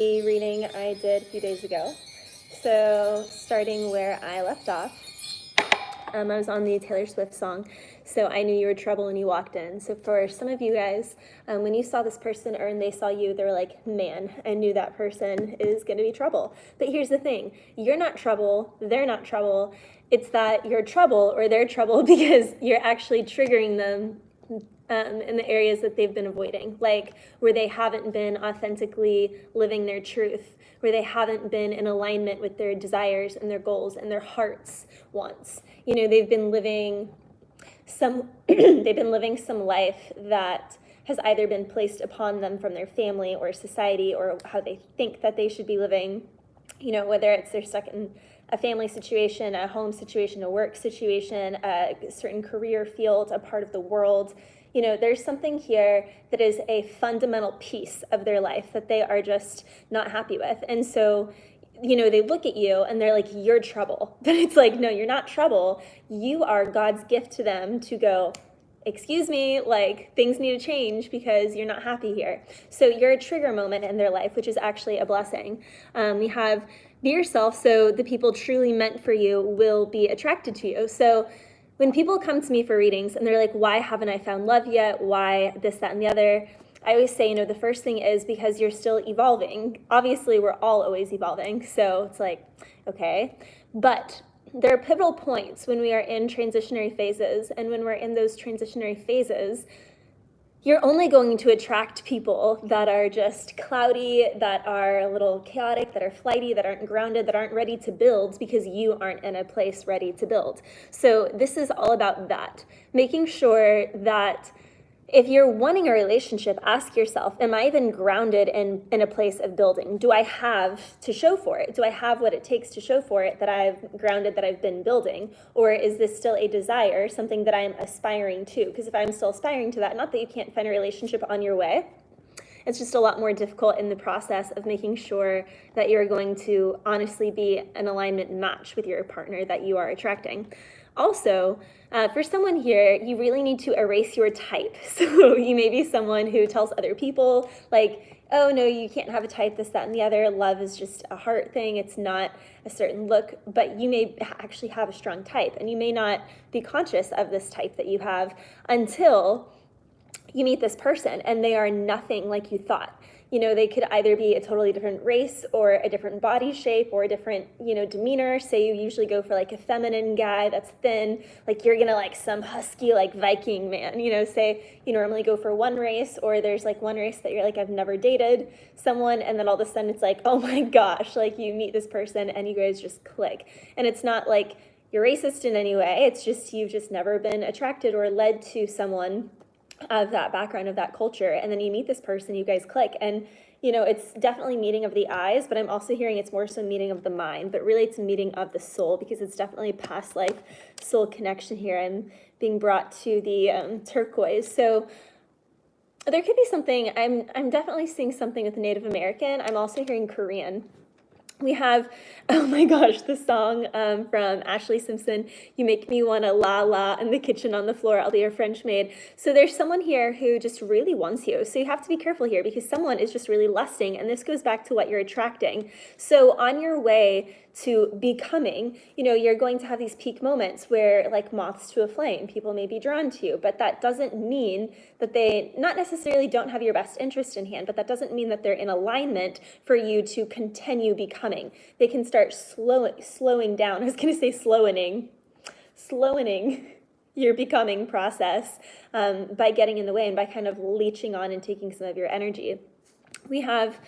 The reading I did a few days ago. So starting where I left off, I was on the Taylor Swift song, So I Knew You Were Trouble When You Walked In. So for some of you guys, when you saw this person or when they saw you, they were like, man, I knew that person is going to be trouble. But here's the thing, you're not trouble, they're not trouble. It's that you're trouble or they're trouble because you're actually triggering them in the areas that they've been avoiding, like where they haven't been authentically living their truth, where they haven't been in alignment with their desires and their goals and their heart's wants. You know, they've been living some life that has either been placed upon them from their family or society or how they think that they should be living. You know, whether it's they're stuck in a family situation, a home situation, a work situation, a certain career field, a part of the world. You know, there's something here that is a fundamental piece of their life that they are just not happy with. And so, you know, they look at you and they're like, you're trouble. But it's like, no, you're not trouble. You are God's gift to them to go, excuse me, like things need to change because you're not happy here. So you're a trigger moment in their life, which is actually a blessing. We have be yourself, so the people truly meant for you will be attracted to you. So when people come to me for readings and they're like, why haven't I found love yet? Why this, that, and the other? I always say, you know, the first thing is because you're still evolving. Obviously, we're all always evolving. So it's like, okay. But there are pivotal points when we are in transitionary phases. And when we're in those transitionary phases, you're only going to attract people that are just cloudy, that are a little chaotic, that are flighty, that aren't grounded, that aren't ready to build because you aren't in a place ready to build. So this is all about that, making sure that if you're wanting a relationship, ask yourself, am I even grounded in a place of building? Do I have to show for it? Do I have what it takes to show for it that I've grounded, that I've been building? Or is this still a desire, something that I'm aspiring to? Because if I'm still aspiring to that, not that you can't find a relationship on your way, it's just a lot more difficult in the process of making sure that you're going to honestly be an alignment match with your partner that you are attracting. Also, for someone here, you really need to erase your type. So you may be someone who tells other people like, oh no, you can't have a type, this, that, and the other. Love is just a heart thing. It's not a certain look, but you may actually have a strong type and you may not be conscious of this type that you have until you meet this person and they are nothing like you thought. You know, they could either be a totally different race or a different body shape or a different, you know, demeanor. Say you usually go for like a feminine guy that's thin, like you're gonna like some husky, like Viking man, you know, say you normally go for one race or there's like one race that you're like, I've never dated someone. And then all of a sudden it's like, oh my gosh, like you meet this person and you guys just click. And it's not like you're racist in any way. It's just, you've just never been attracted or led to someone of that background, of that culture, and then you meet this person, you guys click, and you know, it's definitely meeting of the eyes, but I'm also hearing it's more so meeting of the mind, but really it's a meeting of the soul, because it's definitely past life soul connection here. I'm being brought to the turquoise. So there could be something, I'm definitely seeing something with Native American. I'm also hearing Korean. We have, oh my gosh, the song from Ashley Simpson, You Make Me Wanna La La in the kitchen on the floor, I'll be your French maid. So there's someone here who just really wants you. So you have to be careful here because someone is just really lusting, and this goes back to what you're attracting. So on your way to becoming, you know, you're going to have these peak moments where, like moths to a flame, people may be drawn to you, but that doesn't mean that they not necessarily don't have your best interest in hand, but that doesn't mean that they're in alignment for you to continue becoming. They can start slowing down. I was going to say slowing your becoming process by getting in the way and by kind of leeching on and taking some of your energy. We have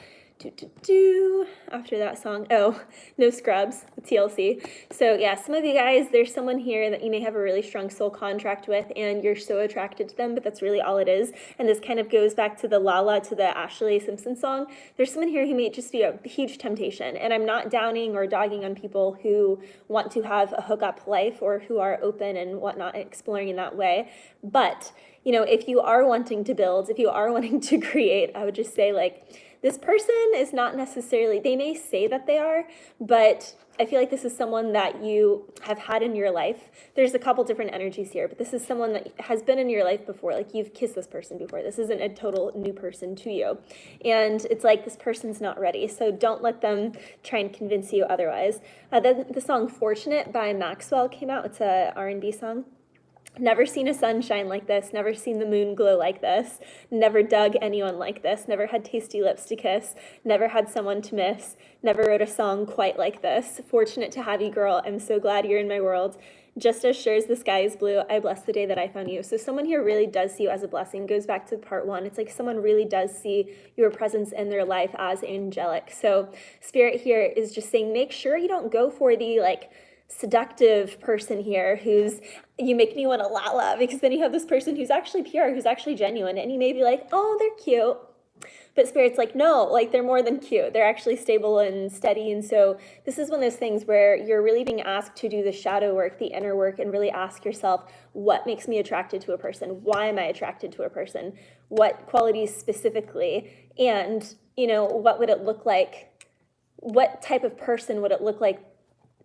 after that song, oh, No Scrubs, TLC. So yeah, some of you guys, there's someone here that you may have a really strong soul contract with and you're so attracted to them, but that's really all it is. And this kind of goes back to the Lala, to the Ashley Simpson song. There's someone here who may just be a huge temptation, and I'm not downing or dogging on people who want to have a hookup life or who are open and whatnot, exploring in that way. But, you know, if you are wanting to build, if you are wanting to create, I would just say like, this person is not necessarily, they may say that they are, but I feel like this is someone that you have had in your life. There's a couple different energies here, but this is someone that has been in your life before. Like you've kissed this person before. This isn't a total new person to you. And it's like this person's not ready. So don't let them try and convince you otherwise. The song Fortunate by Maxwell came out. It's a R&B song. Never seen a sun shine like this, never seen the moon glow like this, never dug anyone like this, never had tasty lips to kiss, never had someone to miss, never wrote a song quite like this. Fortunate to have you, girl. I'm so glad you're in my world. Just as sure as the sky is blue, I bless the day that I found you. So someone here really does see you as a blessing. Goes back to part one. It's like someone really does see your presence in their life as angelic. So Spirit here is just saying, make sure you don't go for the seductive person here who's, you make me want to la because then you have this person who's actually pure, who's actually genuine, and you may be like, oh, they're cute. But Spirit's like, no, they're more than cute. They're actually stable and steady. And so this is one of those things where you're really being asked to do the shadow work, the inner work, and really ask yourself, what makes me attracted to a person? Why am I attracted to a person? What qualities specifically? And, what would it look like? What type of person would it look like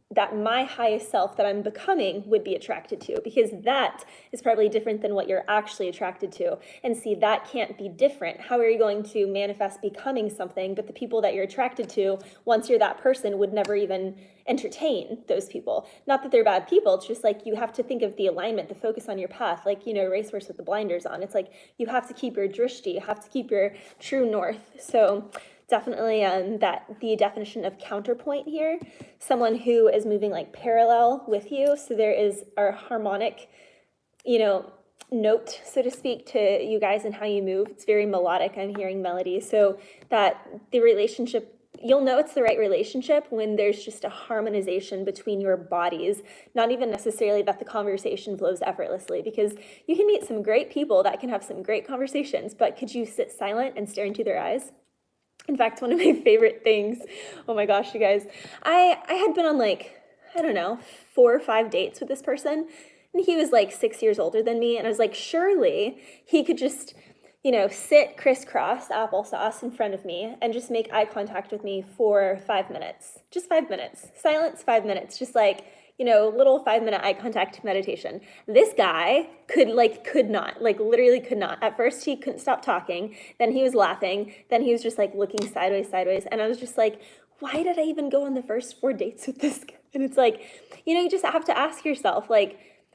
that my highest self that I'm becoming would be attracted to? Because that is probably different than what you're actually attracted to. And see, that can't be different. How are you going to manifest becoming something, but the people that you're attracted to, once you're that person, would never even entertain those people? Not that they're bad people, it's just like you have to think of the alignment, the focus on your path, like, a racehorse with the blinders on. It's like you have to keep your drishti, you have to keep your true north. So definitely that the definition of counterpoint here, someone who is moving parallel with you. So there is a harmonic, note, so to speak, to you guys and how you move. It's very melodic. I'm hearing melody. So that the relationship, you'll know it's the right relationship when there's just a harmonization between your bodies, not even necessarily that the conversation flows effortlessly, because you can meet some great people that can have some great conversations, but could you sit silent and stare into their eyes? In fact, one of my favorite things, oh my gosh, you guys, I had been on 4 or 5 dates with this person, and he was 6 years older than me, and I was like, surely he could just, sit crisscross applesauce in front of me and just make eye contact with me for 5 minutes, just 5 minutes, silence, 5 minutes, just little 5-minute eye contact meditation. This guy could not, literally could not. At first he couldn't stop talking, then he was laughing, then he was just looking sideways. And I was just like, why did I even go on the first 4 dates with this guy? And it's you just have to ask yourself,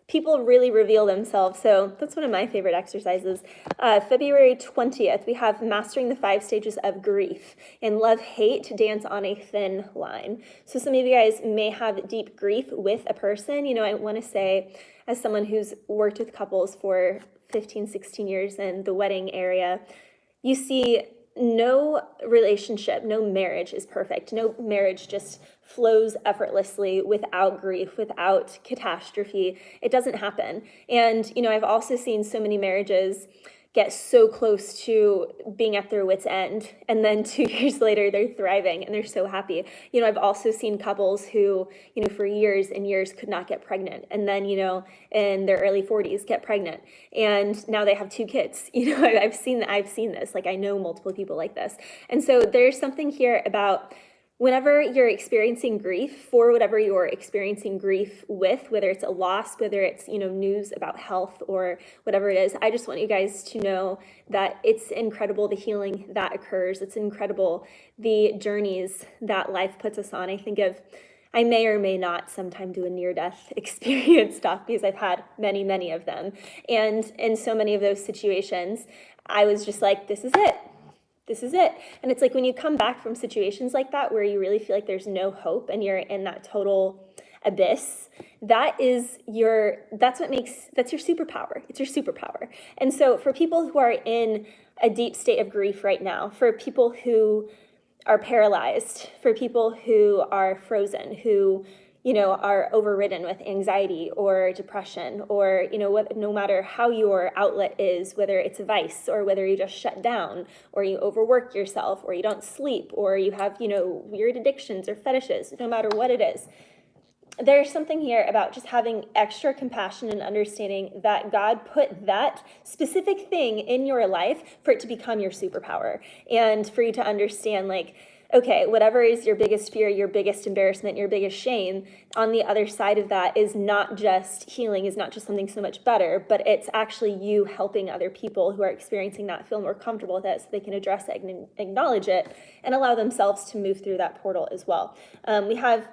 people really reveal themselves. So that's one of my favorite exercises. February 20th, we have Mastering the 5 Stages of Grief. In Love, Hate, Dance on a Thin Line. So some of you guys may have deep grief with a person. I want to say, as someone who's worked with couples for 15, 16 years in the wedding area, you see no relationship, no marriage is perfect. No marriage just flows effortlessly without grief, without catastrophe. It doesn't happen. And, I've also seen so many marriages get so close to being at their wit's end, and then 2 years later they're thriving and they're so happy. I've also seen couples who, for years and years could not get pregnant, and then, in their early 40s get pregnant, and now they have 2 kids. I've seen this. I know multiple people like this. And so there's something here about whenever you're experiencing grief, for whatever you're experiencing grief with, whether it's a loss, whether it's, news about health or whatever it is, I just want you guys to know that it's incredible the healing that occurs. It's incredible the journeys that life puts us on. I may or may not sometime do a near-death experience talk, because I've had many, many of them. And in so many of those situations, I was just like, this is it. This is it. And it's when you come back from situations like that where you really feel like there's no hope and you're in that total abyss, that's your superpower. It's your superpower. And so for people who are in a deep state of grief right now, for people who are paralyzed, for people who are frozen, who are overridden with anxiety or depression, or, no matter how your outlet is, whether it's a vice or whether you just shut down or you overwork yourself or you don't sleep or you have, weird addictions or fetishes, no matter what it is, there's something here about just having extra compassion and understanding that God put that specific thing in your life for it to become your superpower, and for you to understand, like, okay, whatever is your biggest fear, your biggest embarrassment, your biggest shame, on the other side of that is not just healing, is not just something so much better, but it's actually you helping other people who are experiencing that feel more comfortable with it, so they can address it and acknowledge it and allow themselves to move through that portal as well. We have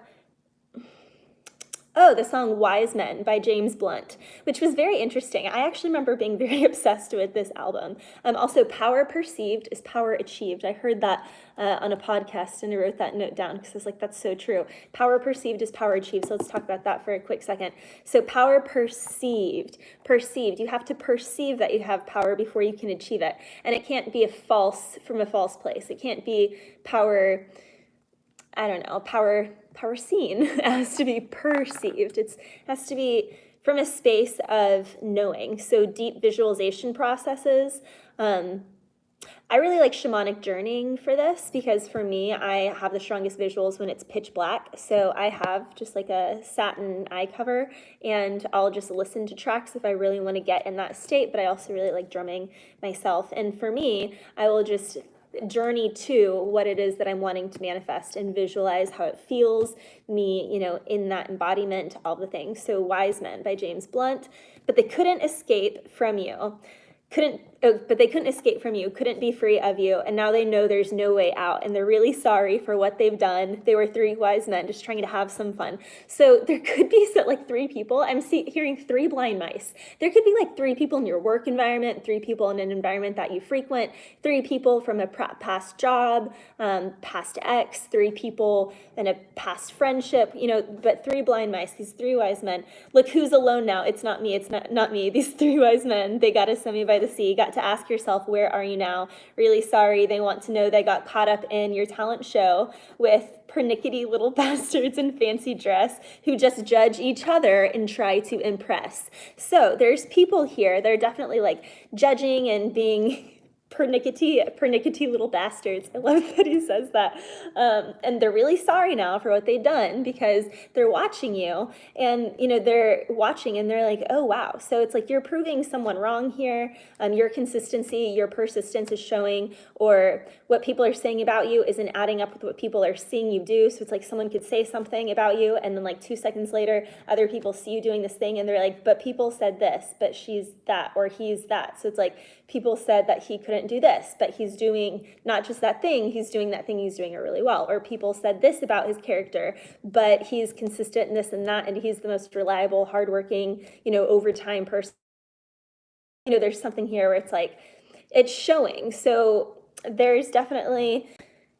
the song Wise Men by James Blunt, which was very interesting. I actually remember being very obsessed with this album. Also, power perceived is power achieved. I heard that on a podcast, and I wrote that note down because I was like, that's so true. Power perceived is power achieved. So let's talk about that for a quick second. So power perceived. You have to perceive that you have power before you can achieve it. And it can't be from a false place. It can't be power, power seen. It has to be perceived. It has to be from a space of knowing. So deep visualization processes. I really like shamanic journeying for this, because for me, I have the strongest visuals when it's pitch black. So I have just like a satin eye cover, and I'll just listen to tracks if I really want to get in that state. But I also really like drumming myself. And for me, I will just journey to what it is that I'm wanting to manifest and visualize how it feels, me, in that embodiment, all the things. So Wise Men by James Blunt. But they couldn't escape from you. Couldn't be free of you, and now they know there's no way out, and they're really sorry for what they've done. They were three wise men just trying to have some fun. So there could be three people. I'm hearing three blind mice. There could be three people in your work environment, three people in an environment that you frequent, three people from a past job, past ex, three people in a past friendship, but three blind mice, these three wise men. Look who's alone now. It's not me. It's not me. These three wise men, they got to send me by the sea. Got to ask yourself, where are you now? Really sorry. They want to know they got caught up in your talent show with pernickety little bastards in fancy dress who just judge each other and try to impress. So there's people here. They're definitely judging and being pernickety little bastards. I love that he says that. And they're really sorry now for what they've done, because they're watching you, and they're watching and they're like, oh wow. So it's you're proving someone wrong here. Your consistency, your persistence is showing, or what people are saying about you isn't adding up with what people are seeing you do. So it's someone could say something about you, and then 2 seconds later, other people see you doing this thing, and they're like, but people said this, but she's that, or he's that. So it's people said that he couldn't do this, but he's doing not just that thing, he's doing that thing, he's doing it really well. Or people said this about his character, but he's consistent in this and that, and he's the most reliable, hardworking, overtime person. There's something here where it's it's showing. So there's definitely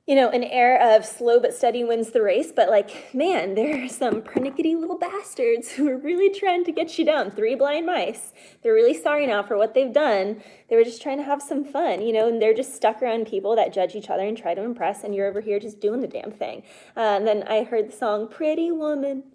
an air of slow but steady wins the race, but man, there are some pernickety little bastards who are really trying to get you down. Three blind mice. They're really sorry now for what they've done. They were just trying to have some fun, and they're just stuck around people that judge each other and try to impress, and you're over here just doing the damn thing. And then I heard the song, Pretty Woman,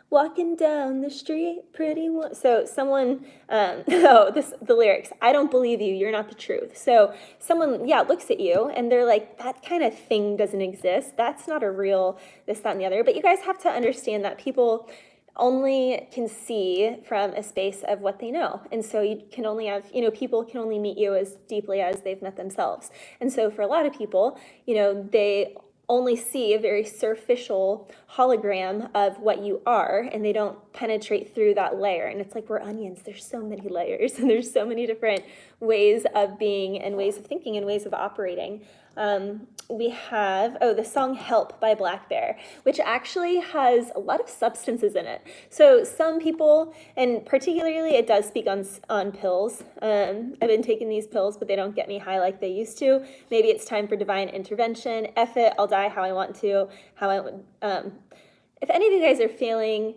walking down the street, pretty one. So someone, the lyrics, I don't believe you, you're not the truth. So someone, looks at you and they're like, that kind of thing doesn't exist. That's not a real this, that, and the other. But you guys have to understand that people only can see from a space of what they know. And so you can only have, people can only meet you as deeply as they've met themselves. And so for a lot of people, they only see a very superficial hologram of what you are, and they don't penetrate through that layer. And it's we're onions. There's so many layers, and there's so many different ways of being and ways of thinking and ways of operating. We have, the song Help by Black Bear, which actually has a lot of substances in it. So some people, and particularly it does speak on pills. I've been taking these pills, but they don't get me high like they used to. Maybe it's time for divine intervention. F it, I'll die how I want to, how I would. If any of you guys are feeling,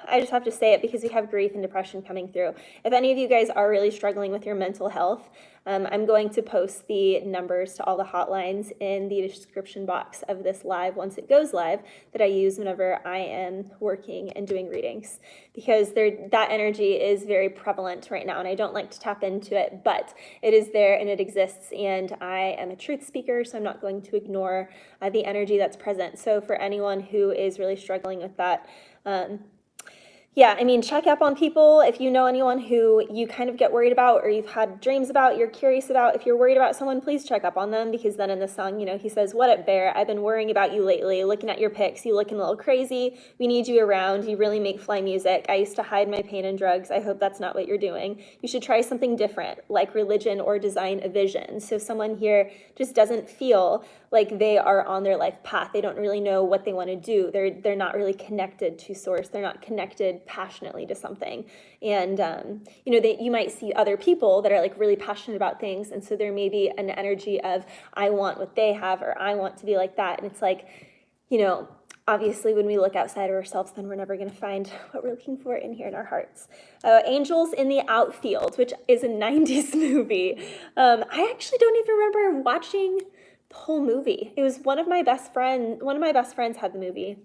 I just have to say it because we have grief and depression coming through. If any of you guys are really struggling with your mental health, I'm going to post the numbers to all the hotlines in the description box of this live once it goes live that I use whenever I am working and doing readings, because that energy is very prevalent right now, and I don't like to tap into it, but it is there and it exists, and I am a truth speaker, so I'm not going to ignore the energy that's present. So for anyone who is really struggling with that, yeah, I mean, check up on people. If you know anyone who you kind of get worried about, or you've had dreams about, you're curious about, if you're worried about someone, please check up on them, because then in the song, he says, "What up, bear? I've been worrying about you lately, looking at your pics, you looking a little crazy. We need you around. You really make fly music. I used to hide my pain and drugs. I hope that's not what you're doing. You should try something different, like religion or design a vision." So someone here just doesn't feel like they are on their life path. They don't really know what they want to do. They're not really connected to source. They're not connected passionately to something. And you might see other people that are like really passionate about things, and so there may be an energy of, I want what they have, or I want to be like that. And it's like, obviously when we look outside of ourselves, then we're never going to find what we're looking for in here in our hearts. Angels in the Outfield, which is a 90s movie. I actually don't even remember watching the whole movie. It was one of my best friends had the movie.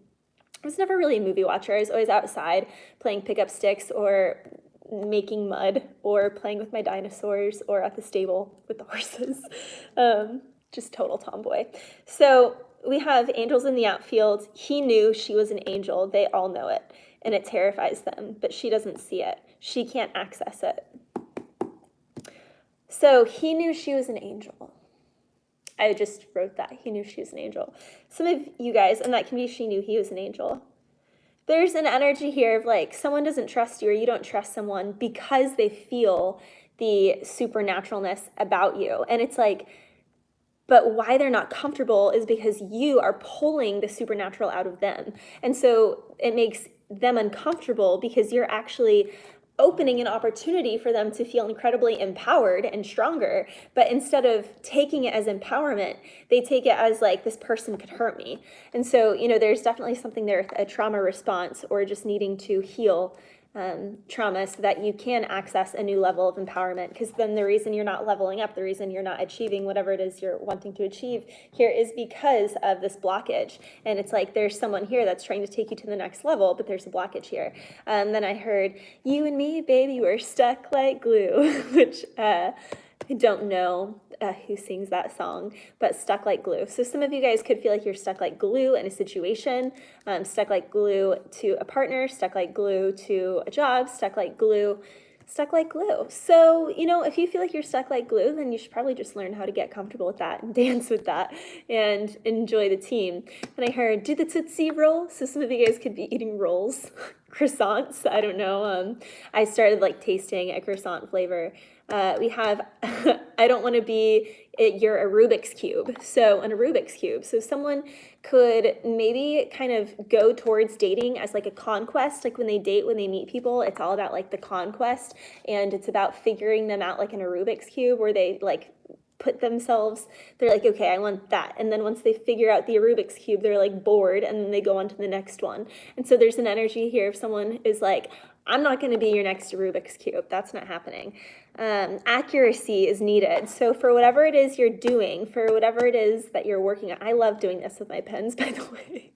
I was never really a movie watcher. I was always outside playing pickup sticks, or making mud, or playing with my dinosaurs, or at the stable with the horses. Just total tomboy. So we have angels in the outfield. He knew she was an angel. They all know it, and it terrifies them, but she doesn't see it. She can't access it. So he knew she was an angel. I just wrote that. He knew she was an angel. Some of you guys, and that can be she knew he was an angel. There's an energy here of like, someone doesn't trust you, or you don't trust someone because they feel the supernaturalness about you. And it's like, but why they're not comfortable is because you are pulling the supernatural out of them. And so it makes them uncomfortable because you're actually opening an opportunity for them to feel incredibly empowered and stronger. But instead of taking it as empowerment, they take it as like, this person could hurt me. And so, there's definitely something there, a trauma response, or just needing to heal trauma so that you can access a new level of empowerment. Because then the reason you're not leveling up, the reason you're not achieving whatever it is you're wanting to achieve here, is because of this blockage. And it's like, there's someone here that's trying to take you to the next level, but there's a blockage here. Then I heard, "You and me, baby, we're stuck like glue," which I don't know who sings that song, but stuck like glue. So some of you guys could feel like you're stuck like glue in a situation, stuck like glue to a partner, stuck like glue to a job, stuck like glue. So, if you feel like you're stuck like glue, then you should probably just learn how to get comfortable with that and dance with that and enjoy the team. And I heard, "Do the Tootsie Roll." So some of you guys could be eating rolls, croissants. I don't know. I started like tasting a croissant flavor. We have, "I don't want to be you're a Rubik's Cube." So a Rubik's Cube. So someone could maybe kind of go towards dating as like a conquest. Like when they date, when they meet people, it's all about like the conquest, and it's about figuring them out like in a Rubik's Cube, where they like put themselves, they're like, okay, I want that. And then once they figure out the Rubik's Cube, they're like bored, and then they go on to the next one. And so there's an energy here if someone is like, "I'm not going to be your next Rubik's Cube." That's not happening. Accuracy is needed. So for whatever it is you're doing, for whatever it is that you're working on, I love doing this with my pens, by the way.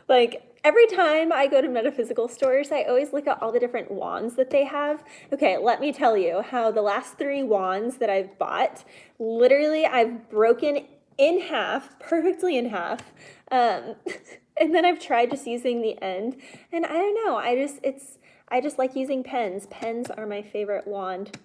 Like every time I go to metaphysical stores, I always look at all the different wands that they have. Okay, let me tell you how the last 3 wands that I've bought, literally I've broken in half, perfectly in half. And then I've tried just using the end, and I don't know, I just like using pens. Pens are my favorite wand.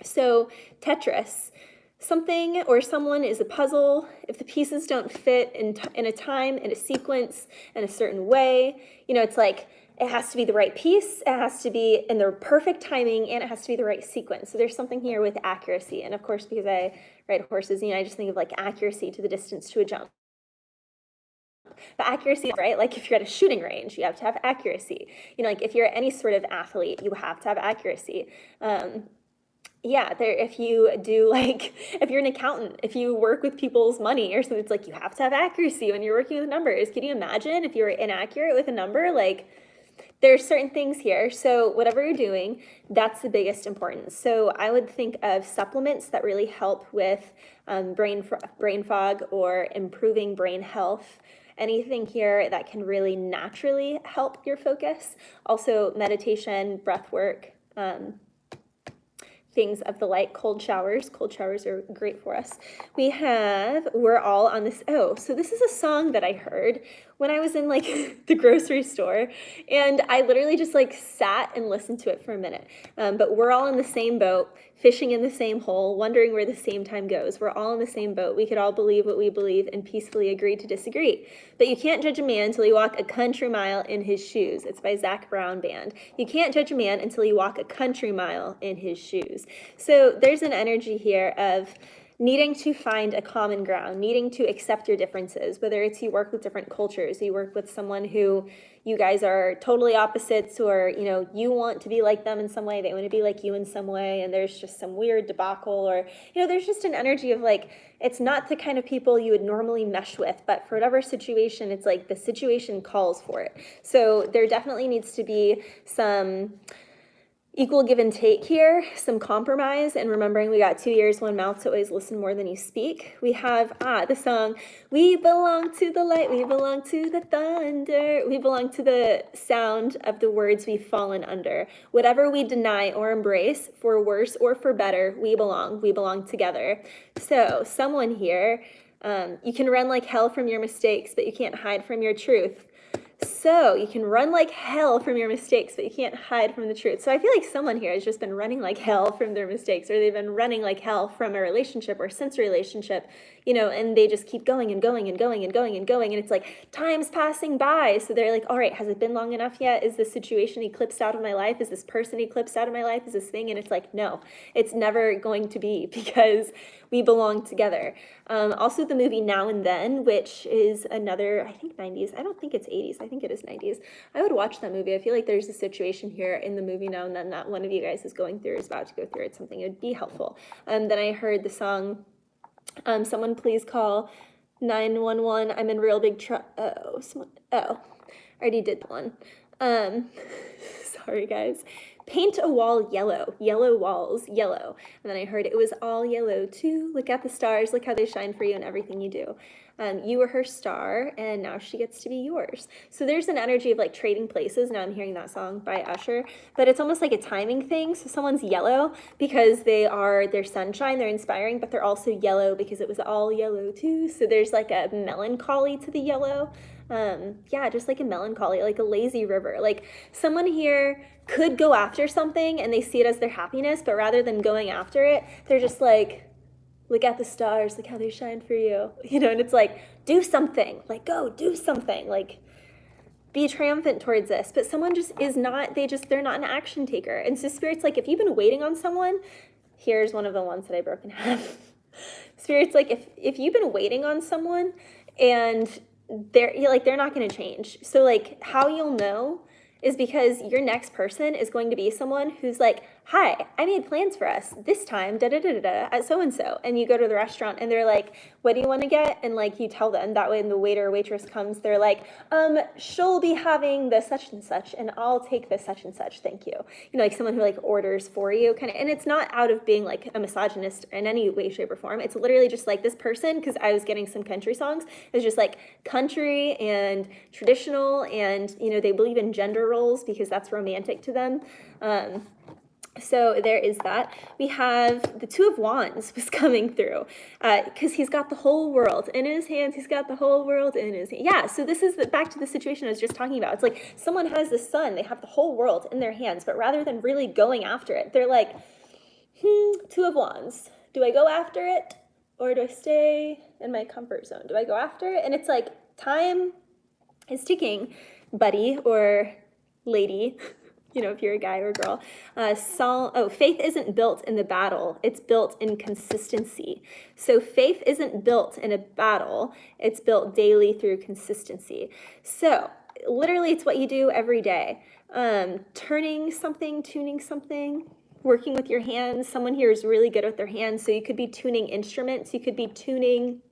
So Tetris, something or someone is a puzzle. If the pieces don't fit in a time, in a sequence, in a certain way, it's like, it has to be the right piece, it has to be in the perfect timing, and it has to be the right sequence. So there's something here with accuracy. And of course, because I ride horses, I just think of like accuracy to the distance to a jump. But accuracy, right? Like if you're at a shooting range, you have to have accuracy. Like if you're any sort of athlete, you have to have accuracy. If you do if you're an accountant, if you work with people's money or something, it's like you have to have accuracy when you're working with numbers. Can you imagine if you were inaccurate with a number? Like there are certain things here. So whatever you're doing, that's the biggest importance. So I would think of supplements that really help with brain fog or improving brain health. Anything here that can really naturally help your focus. Also meditation, breath work, things of the like. Cold showers are great for us. We're all on this. Oh, so this is a song that I heard when I was in like the grocery store, and I literally just like sat and listened to it for a minute. But we're all in the same boat, fishing in the same hole, wondering where the same time goes. We're all in the same boat. We could all believe what we believe and peacefully agree to disagree. But you can't judge a man until you walk a country mile in his shoes. It's by Zach Brown Band. You can't judge a man until you walk a country mile in his shoes. So there's an energy here of needing to find a common ground, needing to accept your differences, whether it's you work with different cultures, you work with someone who you guys are totally opposites, or, you know, you want to be like them in some way, they want to be like you in some way, and there's just some weird debacle, or, you know, there's just an energy of like, it's not the kind of people you would normally mesh with, but for whatever situation, it's like the situation calls for it. So there definitely needs to be some equal give and take here, some compromise, and remembering we got 2 ears, 1 mouth, so always listen more than you speak. We have the song, we belong to the light, we belong to the thunder, we belong to the sound of the words we've fallen under. Whatever we deny or embrace, for worse or for better, we belong together. So someone here, you can run like hell from your mistakes, but you can't hide from your truth. So you can run like hell from your mistakes, but you can't hide from the truth. So I feel like someone here has just been running like hell from their mistakes, or they've been running like hell from a relationship or since a relationship, you know, and they just keep going and going and going and going and going. And it's like time's passing by. So they're like, all right, has it been long enough yet? Is this situation eclipsed out of my life? Is this person eclipsed out of my life? Is this thing? And it's like, no, it's never going to be, because we belong together. Also the movie Now and Then, which is another, I think 90s. I don't think it's 80s. I think it is 90s. I would watch that movie. I feel like there's a situation here in the movie Now and Then that one of you guys is going through, is about to go through. It's something that would be helpful. Then I heard the song, someone please call 911. I'm in real big trouble. I already did one. Sorry guys. Paint a wall yellow, yellow walls, yellow. And then I heard it was all yellow too. Look at the stars, look how they shine for you in everything you do. You were her star, and now she gets to be yours. So there's an energy of like trading places. Now I'm hearing that song by Usher, but it's almost like a timing thing. So someone's yellow because they're sunshine, they're inspiring, but they're also yellow because it was all yellow too. So there's like a melancholy to the yellow. Just like a melancholy, like a lazy river. Like someone here could go after something and they see it as their happiness, but rather than going after it, they're just like, look at the stars, look how they shine for you, you know, and it's like, do something, like go do something, like be triumphant towards this. But someone just is not, they're not an action taker. And so Spirit's like, if you've been waiting on someone, here's one of the ones that I broke in half. Spirit's like, if you've been waiting on someone and they're not going to change. So like how you'll know is because your next person is going to be someone who's like, hi, I made plans for us this time, at so-and-so. And you go to the restaurant and they're like, what do you want to get? And like, you tell them that way, and the waiter or waitress comes, they're like, she'll be having the such and such, and I'll take the such and such, thank you. You know, like someone who like orders for you kind of, and it's not out of being like a misogynist in any way, shape or form. It's literally just like this person, because I was getting some country songs, is just like country and traditional, and, you know, they believe in gender roles because that's romantic to them. So there is that. We have the Two of Wands was coming through because he's got the whole world in his hands. He's got the whole world in his hands. Yeah, so this is back to the situation I was just talking about. It's like someone has the sun. They have the whole world in their hands, but rather than really going after it, they're like, Two of Wands. Do I go after it or do I stay in my comfort zone? Do I go after it? And it's like time is ticking, buddy or lady. You know, if you're a guy or a girl. Faith isn't built in the battle. It's built in consistency. So faith isn't built in a battle. It's built daily through consistency. So literally it's what you do every day. Turning something, tuning something, working with your hands. Someone here is really good with their hands. So you could be tuning instruments. You could be tuning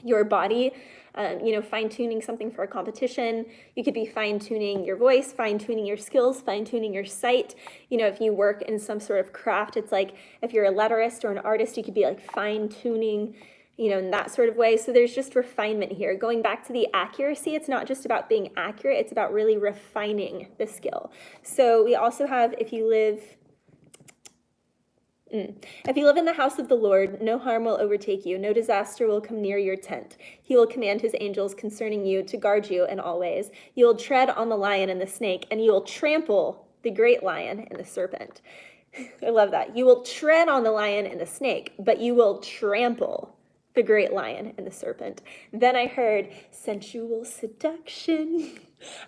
your body. fine-tuning something for a competition. You could be fine-tuning your voice, fine-tuning your skills, fine-tuning your sight. If you work in some sort of craft, it's like if you're a letterist or an artist, you could be like fine-tuning in that sort of way. So there's just refinement here. Going back to the accuracy, it's not just about being accurate, it's about really refining the skill. So we also have, if you live in the house of the Lord, no harm will overtake you, no disaster will come near your tent. He will command his angels concerning you to guard you in all ways. You will tread on the lion and the snake, and you will trample the great lion and the serpent. I love that. You will tread on the lion and the snake, but you will trample the great lion and the serpent. Then I heard sensual seduction.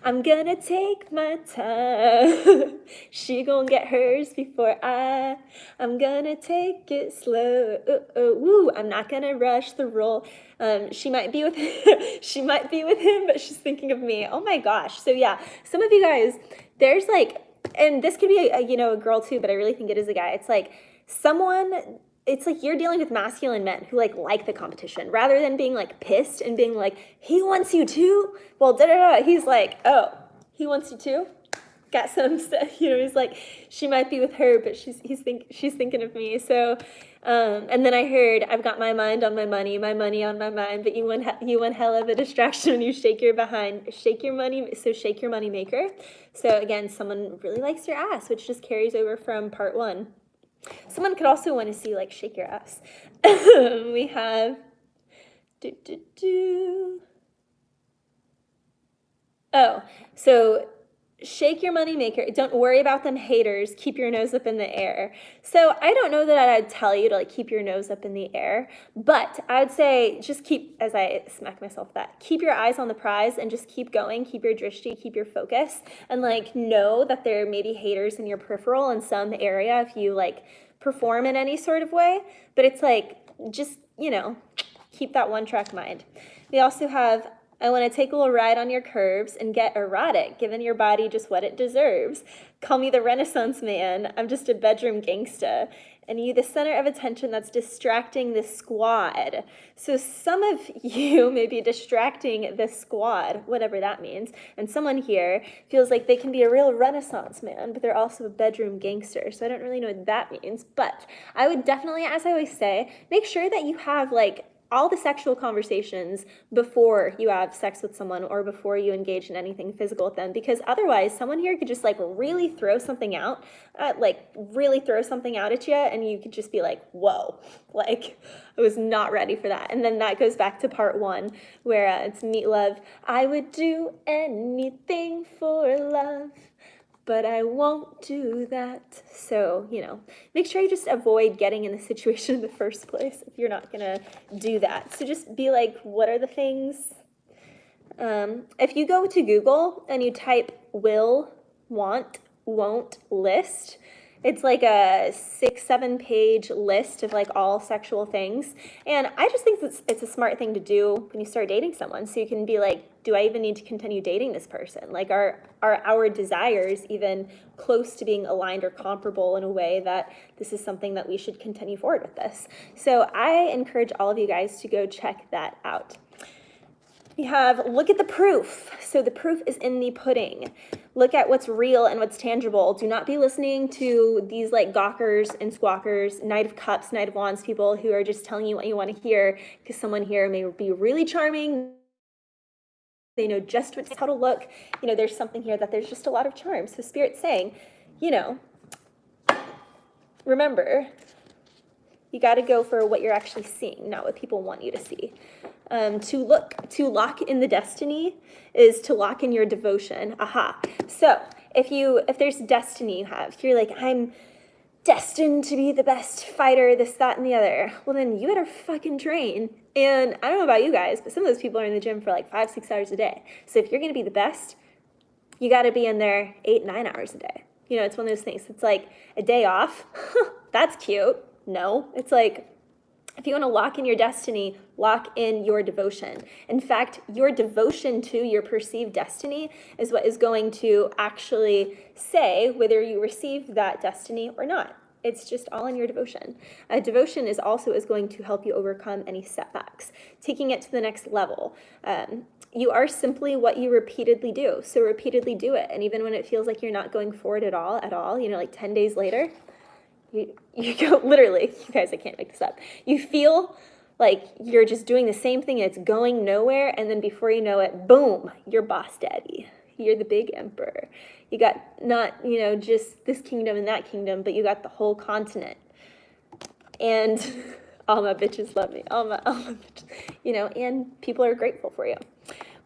I'm gonna take my time. She gonna get hers before I'm gonna take it slow. Woo, I'm not gonna rush the roll. She might be with she might be with him, but she's thinking of me. Oh my gosh. So yeah, some of you guys, there's like, and this could be a girl too, but I really think it is a guy. It's like it's like you're dealing with masculine men who like the competition rather than being like pissed and being like, he wants you too. Well, he's like, oh, he wants you too. Got some stuff, he's like, she might be with her, but she's thinking of me. So, and then I heard, I've got my mind on my money on my mind, but you want hell of a distraction when you shake your money, so shake your money maker. So again, someone really likes your ass, which just carries over from part 1. Someone could also want to see shake your ass. We have so shake your money maker. Don't worry about them haters. Keep your nose up in the air. So I don't know that I'd tell you to keep your nose up in the air, but I'd say just keep, as I smack myself that, keep your eyes on the prize and just keep going. Keep your drishti, keep your focus, and know that there may be haters in your peripheral in some area if you perform in any sort of way, but it's just, keep that one-track mind. We also have, I want to take a little ride on your curves and get erotic, giving your body just what it deserves. Call me the Renaissance man. I'm just a bedroom gangsta. And you, the center of attention that's distracting the squad. So some of you may be distracting the squad, whatever that means. And someone here feels like they can be a real Renaissance man, but they're also a bedroom gangster. So I don't really know what that means. But I would definitely, as I always say, make sure that you have all the sexual conversations before you have sex with someone or before you engage in anything physical with them, because otherwise someone here could just really throw something out, at you, and you could just be like, whoa, I was not ready for that. And then that goes back to part 1 where it's meet love. I would do anything for love, but I won't do that. So, make sure you just avoid getting in the situation in the first place if you're not gonna do that. So just be like, what are the things? If you go to Google and you type will, want, won't list, it's a 6-7 page list of all sexual things. And I just think it's a smart thing to do when you start dating someone. So you can be like, do I even need to continue dating this person? Are our desires even close to being aligned or comparable in a way that this is something that we should continue forward with this? So I encourage all of you guys to go check that out. We have, look at the proof. So the proof is in the pudding. Look at what's real and what's tangible. Do not be listening to these gawkers and squawkers, Knight of Cups, Knight of Wands people who are just telling you what you want to hear, because someone here may be really charming. They know just how to look. There's something here that there's just a lot of charm. So Spirit's saying, remember, you got to go for what you're actually seeing, not what people want you to see. To lock in the destiny is to lock in your devotion. Aha. So if there's destiny you have, if you're I'm destined to be the best fighter, this, that, and the other, well then you better fucking train. And I don't know about you guys, but some of those people are in the gym for 5-6 hours a day. So if you're going to be the best, you got to be in there 8-9 hours a day. It's one of those things. It's a day off. That's cute. No, it's if you want to lock in your destiny, lock in your devotion. In fact, your devotion to your perceived destiny is what is going to actually say whether you receive that destiny or not. It's just all in your devotion. Devotion is going to help you overcome any setbacks, taking it to the next level. You are simply what you repeatedly do. So repeatedly do it. And even when it feels like you're not going forward at all, like 10 days later, you go, literally, you guys, I can't make this up. You feel like you're just doing the same thing and it's going nowhere. And then before you know it, boom, you're boss daddy. You're the big emperor. You got not, just this kingdom and that kingdom, but you got the whole continent. And all my bitches love me. All my bitches, and people are grateful for you.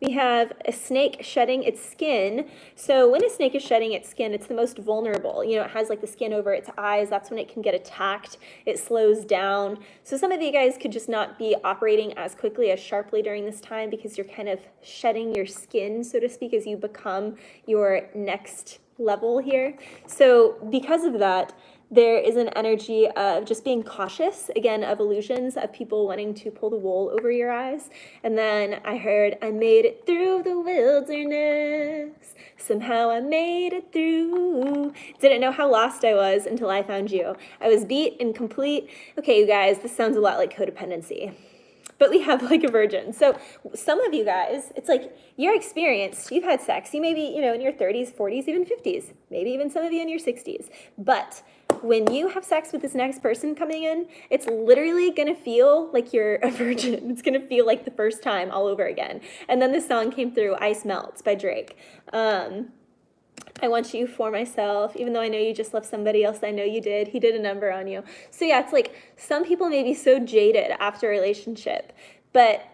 We have a snake shedding its skin. So when a snake is shedding its skin, it's the most vulnerable. It has like the skin over its eyes. That's when it can get attacked. It slows down. So some of you guys could just not be operating as quickly, as sharply during this time because you're kind of shedding your skin, so to speak, as you become your next level here. So because of that, there is an energy of just being cautious, again, of illusions, of people wanting to pull the wool over your eyes. And then I heard, I made it through the wilderness. Somehow I made it through. Didn't know how lost I was until I found you. I was beat and complete. Okay, you guys, this sounds a lot like codependency. But we have like a virgin. So some of you guys, it's like you're experienced, you've had sex, you may be, in your 30s, 40s, even 50s, maybe even some of you in your 60s. But when you have sex with this next person coming in, it's literally going to feel like you're a virgin. It's going to feel like the first time all over again. And then the song came through, Ice Melts by Drake. I want you for myself, even though I know you just left somebody else. I know you did. He did a number on you. So yeah, it's like some people may be so jaded after a relationship, but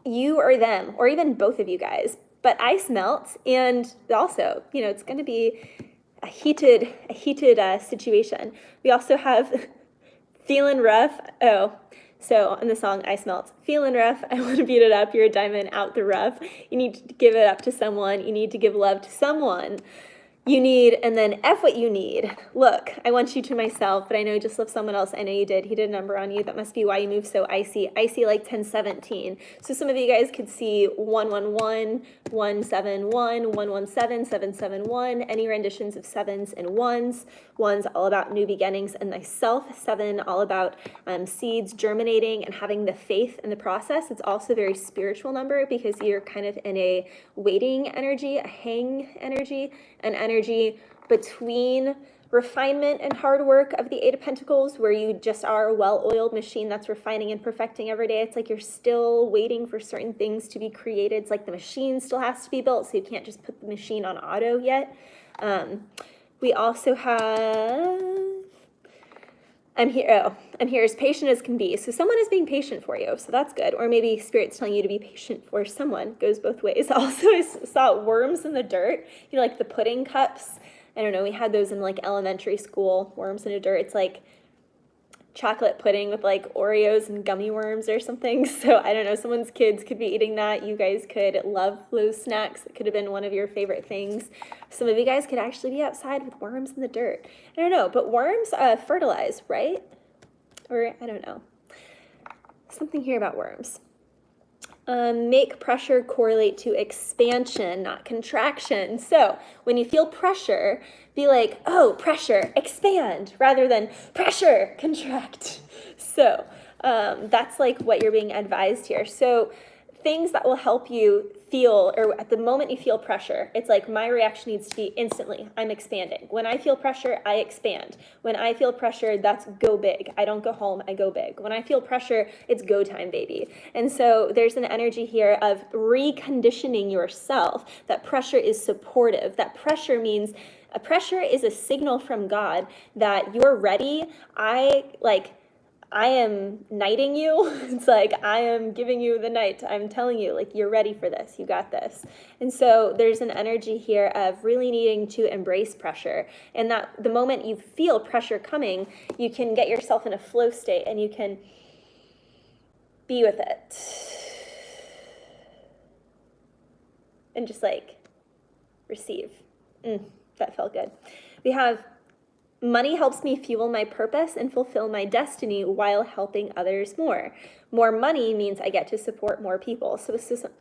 you or them, or even both of you guys. But ice melts, and also, it's going to be a heated situation. We also have feeling rough. So in the song Ice Melts, feeling rough, I want to beat it up, you're a diamond out the rough. You need to give it up to someone. You need to give love to someone. You need, and then F what you need. Look, I want you to myself, but I know you just left someone else. I know you did. He did a number on you. That must be why you move so icy. Icy like 1017. So some of you guys could see 111, 171, 117, 771, any renditions of sevens and ones. One's all about new beginnings and thyself. Seven, all about seeds germinating and having the faith in the process. It's also a very spiritual number because you're kind of in a waiting energy, a hang energy, an energy between refinement and hard work of the Eight of Pentacles, where you just are a well-oiled machine that's refining and perfecting every day. It's like you're still waiting for certain things to be created. It's like the machine still has to be built, so you can't just put the machine on auto yet. We also have, I'm here as patient as can be. So someone is being patient for you, so that's good. Or maybe Spirit's telling you to be patient for someone. Goes both ways. Also, I saw worms in the dirt, like the pudding cups. I don't know, we had those in like elementary school, worms in the dirt. It's like chocolate pudding with like Oreos and gummy worms or something. So I don't know, someone's kids could be eating that. You guys could love those snacks. It could have been one of your favorite things. Some of you guys could actually be outside with worms in the dirt. I don't know, but worms fertilize, right? Or I don't know. Something here about worms. Make pressure correlate to expansion, not contraction. So when you feel pressure, be like, oh, pressure, expand, rather than pressure, contract. So that's like what you're being advised here. So things that will help you feel, or at the moment you feel pressure, it's like my reaction needs to be instantly, I'm expanding. When I feel pressure, I expand. When I feel pressure, that's go big. I don't go home, I go big. When I feel pressure, it's go time, baby. And so there's an energy here of reconditioning yourself that pressure is supportive. That pressure means, a pressure is a signal from God that you're ready. I am knighting you. It's like, I am giving you the night. I'm telling you, like, you're ready for this. You got this. And so there's an energy here of really needing to embrace pressure. And that the moment you feel pressure coming, you can get yourself in a flow state and you can be with it. And just like receive. That felt good. We have money helps me fuel my purpose and fulfill my destiny while helping others more. More money means I get to support more people. So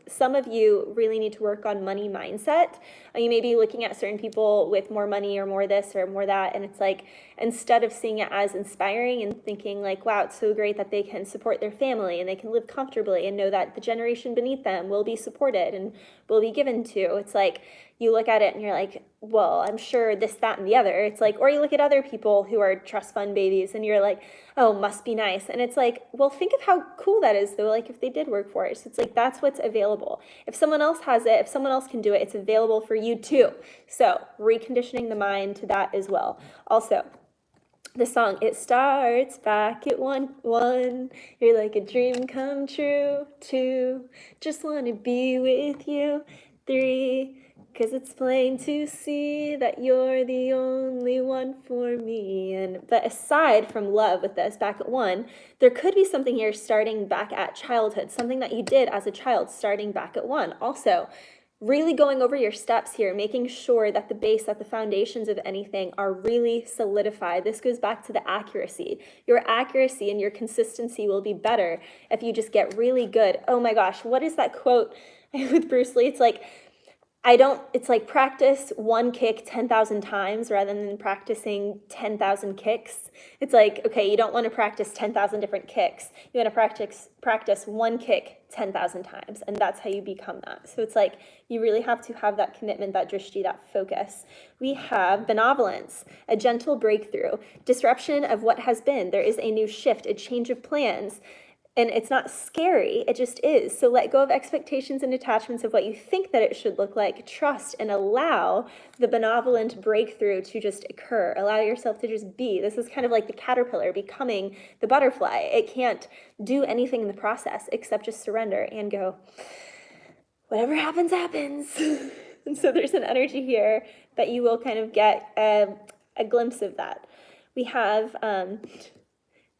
some of you really need to work on money mindset. You may be looking at certain people with more money or more this or more that, and it's like, instead of seeing it as inspiring and thinking like, wow, it's so great that they can support their family and they can live comfortably and know that the generation beneath them will be supported and will be given to, it's like, you look at it and you're like, well, I'm sure this, that, and the other. It's like, or you look at other people who are trust fund babies and you're like, oh, must be nice. And it's like, well, think of how cool that is though, like if they did work for it. So it's like, that's what's available. If someone else has it, if someone else can do it, it's available for you too. So reconditioning the mind to that as well. Also, the song, it starts back at 1-1. You're like a dream come true. 2, just want to be with you. 3, because it's plain to see that you're the only one for me. But aside from love with this, back at 1, there could be something here starting back at childhood, something that you did as a child starting back at 1. Also, really going over your steps here, making sure that the base, that the foundations of anything are really solidified. This goes back to the accuracy. Your accuracy and your consistency will be better if you just get really good. Oh my gosh, what is that quote with Bruce Lee? It's like, it's like practice one kick 10,000 times rather than practicing 10,000 kicks. It's like, okay, you don't want to practice 10,000 different kicks. You want to practice one kick 10,000 times, and that's how you become that. So it's like, you really have to have that commitment, that drishti, that focus. We have benevolence, a gentle breakthrough, disruption of what has been. There is a new shift, a change of plans. And it's not scary, it just is. So let go of expectations and attachments of what you think that it should look like. Trust and allow the benevolent breakthrough to just occur. Allow yourself to just be. This is kind of like the caterpillar becoming the butterfly. It can't do anything in the process except just surrender and go, whatever happens, happens. And so there's an energy here that you will kind of get a glimpse of that. We have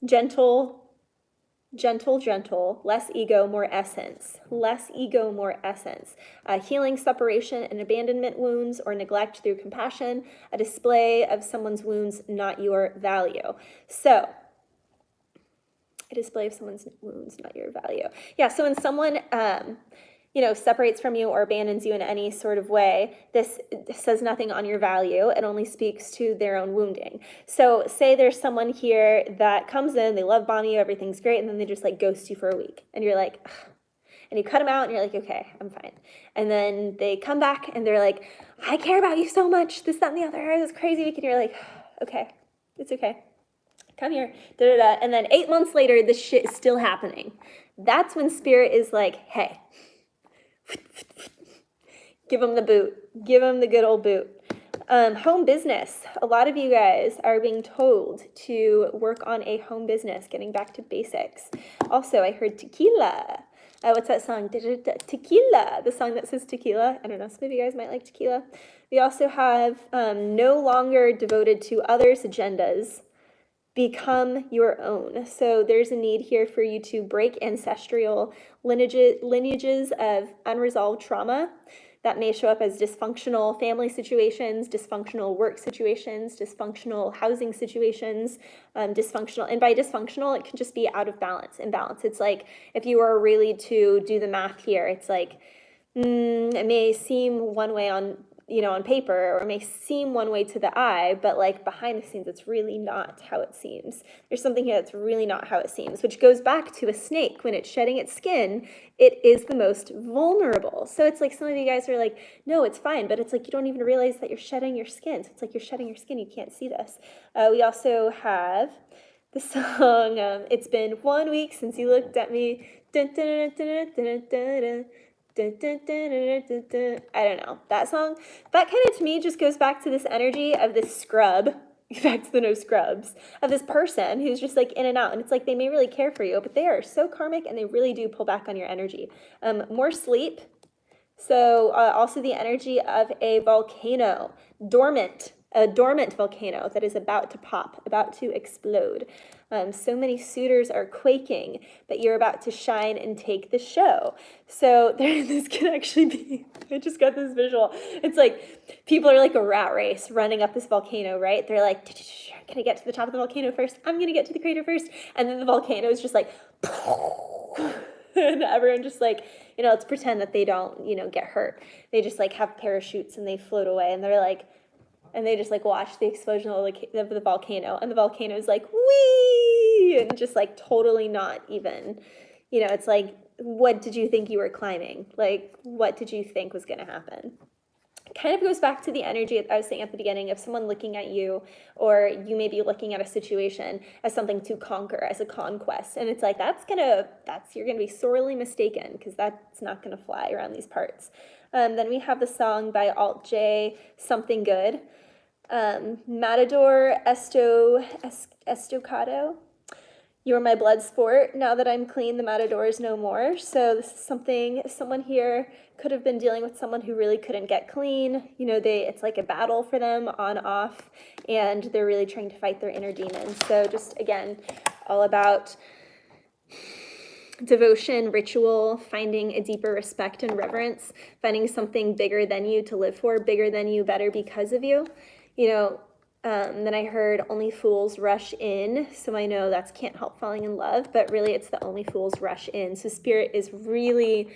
gentle, less ego, more essence. Less ego, more essence. Healing separation and abandonment wounds or neglect through compassion. A display of someone's wounds, not your value. So, a display of someone's wounds, not your value. Yeah, so when someone separates from you or abandons you in any sort of way, this says nothing on your value. It only speaks to their own wounding. So say there's someone here that comes in, they love bomb you, everything's great, and then they just like ghost you for a week. And you're like, ugh. And you cut them out and you're like, okay, I'm fine. And then they come back and they're like, I care about you so much, this, that, and the other. It was crazy week. And you're like, okay, it's okay. Come here, da-da-da. And then 8 months later, this shit is still happening. That's when spirit is like, hey, give them the boot. Give them the good old boot. Home business. A lot of you guys are being told to work on a home business, getting back to basics. Also, I heard tequila. What's that song? Tequila. The song that says tequila. I don't know. Some of you guys might like tequila. We also have no longer devoted to others' agendas. Become your own. So there's a need here for you to break ancestral lineages of unresolved trauma that may show up as dysfunctional family situations, dysfunctional work situations, dysfunctional housing situations, dysfunctional. And by dysfunctional, it can just be out of balance, imbalance. It's like if you were really to do the math here, it's like it may seem one way on paper, or it may seem one way to the eye, but like behind the scenes, it's really not how it seems. There's something here that's really not how it seems, which goes back to a snake. When it's shedding its skin, it is the most vulnerable. So it's like some of you guys are like, no, it's fine, but it's like you don't even realize that you're shedding your skin. So it's like you're shedding your skin, you can't see this. We also have the song, It's Been 1 Week Since You Looked at Me. Dun, dun, dun, dun, dun, dun, dun. I don't know, that song, that kind of to me just goes back to this energy of this scrub, back to the no scrubs, of this person who's just like in and out, and it's like they may really care for you, but they are so karmic and they really do pull back on your energy. More sleep. So also the energy of a volcano, dormant, a dormant volcano that is about to pop, about to explode. So many suitors are quaking, but you're about to shine and take the show. So this can actually be, I just got this visual. It's like people are like a rat race running up this volcano, right? They're like, can I get to the top of the volcano first? I'm going to get to the crater first. And then the volcano is just like, and everyone just like, let's pretend that they don't, get hurt. They just like have parachutes and they float away, and they're like, and they just like watch the explosion of the volcano, and the volcano is like, whee, and just like totally not even, it's like, what did you think you were climbing? Like, what did you think was going to happen? Kind of goes back to the energy I was saying at the beginning of someone looking at you, or you may be looking at a situation as something to conquer, as a conquest. And it's like, you're going to be sorely mistaken, because that's not going to fly around these parts. Then we have the song by Alt J, Something Good. Matador Estocado. You're my blood sport. Now that I'm clean, the matador is no more. So this is something, someone here could have been dealing with someone who really couldn't get clean. It's like a battle for them on off, and they're really trying to fight their inner demons. So just, again, all about devotion, ritual, finding a deeper respect and reverence, finding something bigger than you to live for, bigger than you, better because of you. Then I heard only fools rush in. So I know that's can't help falling in love, but really it's the only fools rush in. So Spirit is really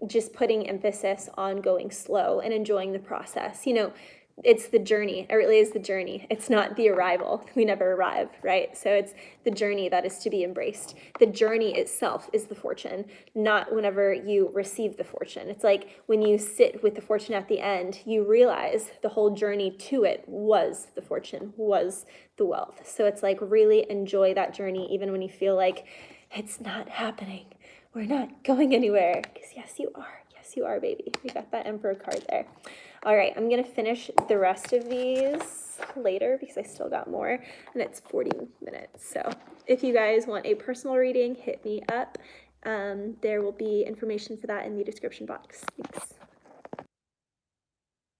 just putting emphasis on going slow and enjoying the process. It's the journey. It really is the journey. It's not the arrival. We never arrive, right? So it's the journey that is to be embraced. The journey itself is the fortune, not whenever you receive the fortune. It's like when you sit with the fortune at the end, you realize the whole journey to it was the fortune, was the wealth. So it's like really enjoy that journey, even when you feel like it's not happening. We're not going anywhere. Because yes, you are. Yes, you are, baby. We got that Emperor card there. All right, I'm going to finish the rest of these later because I still got more, and it's 40 minutes. So if you guys want a personal reading, hit me up. There will be information for that in the description box. Thanks.